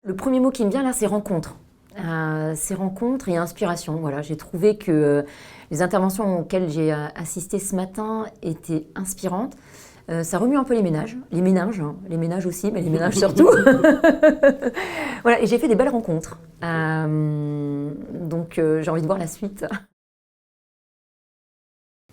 Le premier mot qui me vient là, c'est rencontre. C'est rencontre et inspiration. Voilà, j'ai trouvé que les interventions auxquelles j'ai assisté ce matin étaient inspirantes. Ça remue un peu les ménages, hein, les ménages aussi, mais les ménages surtout. Voilà, et j'ai fait des belles rencontres. Donc j'ai envie de voir la suite.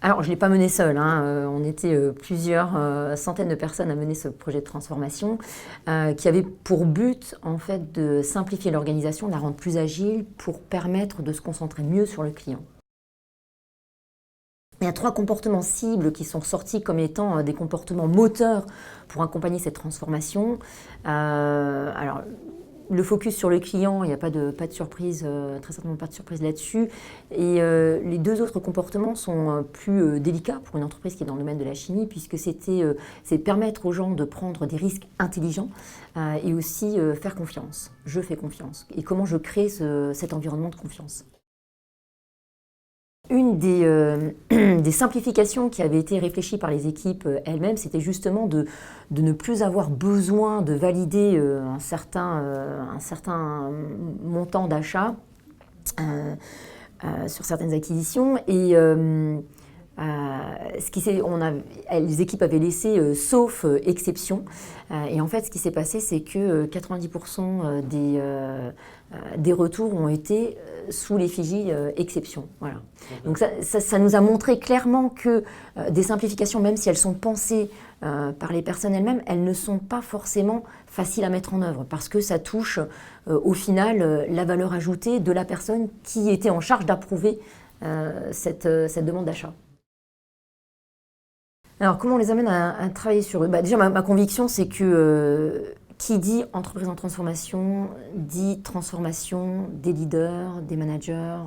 Alors, je ne l'ai pas mené seul, hein. On était plusieurs centaines de personnes à mener ce projet de transformation qui avait pour but, en fait, de simplifier l'organisation, de la rendre plus agile pour permettre de se concentrer mieux sur le client. Il y a 3 comportements cibles qui sont ressortis comme étant des comportements moteurs pour accompagner cette transformation. Alors, le focus sur le client, il n'y a pas de surprise, très certainement pas de surprise là-dessus. Et les 2 autres comportements sont plus délicats pour une entreprise qui est dans le domaine de la chimie, puisque c'est permettre aux gens de prendre des risques intelligents et aussi faire confiance. Je fais confiance. Et comment je crée cet environnement de confiance. Une des simplifications qui avait été réfléchie par les équipes elles-mêmes, c'était justement de ne plus avoir besoin de valider un certain montant d'achat sur certaines acquisitions. Et les équipes avaient laissé sauf exception. Et en fait, ce qui s'est passé, c'est que 90% des retours ont été sous l'effigie exception. Voilà. Donc ça nous a montré clairement que des simplifications, même si elles sont pensées par les personnes elles-mêmes, elles ne sont pas forcément faciles à mettre en œuvre parce que ça touche au final la valeur ajoutée de la personne qui était en charge d'approuver cette demande d'achat. Alors, comment on les amène à travailler sur eux? Déjà, ma conviction, c'est que qui dit entreprise en transformation, dit transformation des leaders, des managers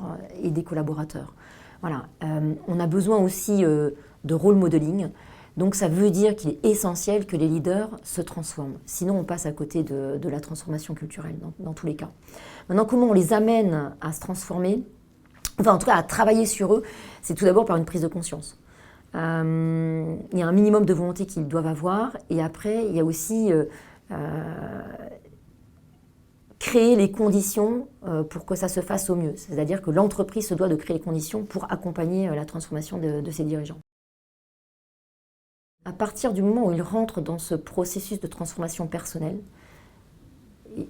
et des collaborateurs. Voilà. On a besoin aussi de role modeling. Donc, ça veut dire qu'il est essentiel que les leaders se transforment. Sinon, on passe à côté de la transformation culturelle, dans tous les cas. Maintenant, comment on les amène à se transformer? Enfin, en tout cas, à travailler sur eux, c'est tout d'abord par une prise de conscience. Il y a un minimum de volonté qu'ils doivent avoir et après il y a aussi créer les conditions pour que ça se fasse au mieux. C'est-à-dire que l'entreprise se doit de créer les conditions pour accompagner la transformation de ses dirigeants. À partir du moment où ils rentrent dans ce processus de transformation personnelle,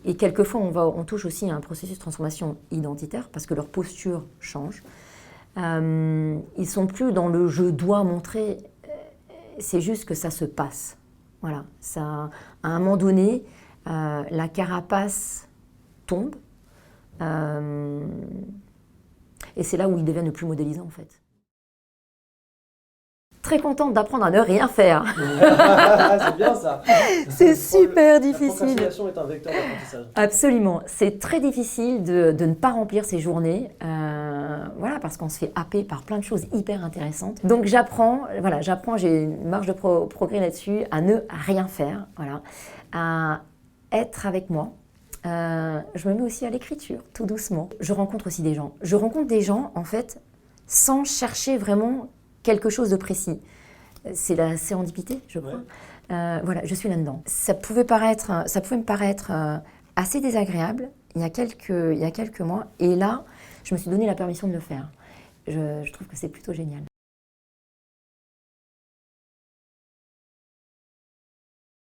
et quelquefois on touche aussi à un processus de transformation identitaire parce que leur posture change. Ils ne sont plus dans le « je dois montrer », c'est juste que ça se passe. Voilà, ça, à un moment donné, la carapace tombe et c'est là où ils deviennent le plus modélisants en fait. Très contente d'apprendre à ne rien faire. C'est bien ça. C'est super difficile. La procrastination est un vecteur d'apprentissage. Absolument. C'est très difficile de ne pas remplir ses journées. Voilà, parce qu'on se fait happer par plein de choses hyper intéressantes. Donc j'apprends, j'ai une marge de progrès là-dessus, à ne rien faire, voilà, à être avec moi. Je me mets aussi à l'écriture, tout doucement. Je rencontre aussi des gens. Je rencontre des gens, en fait, sans chercher vraiment quelque chose de précis. C'est la sérendipité, je crois. Ouais. Voilà, je suis là-dedans. Ça pouvait me paraître assez désagréable il y a quelques mois. Et là, je me suis donné la permission de le faire. Je trouve que c'est plutôt génial.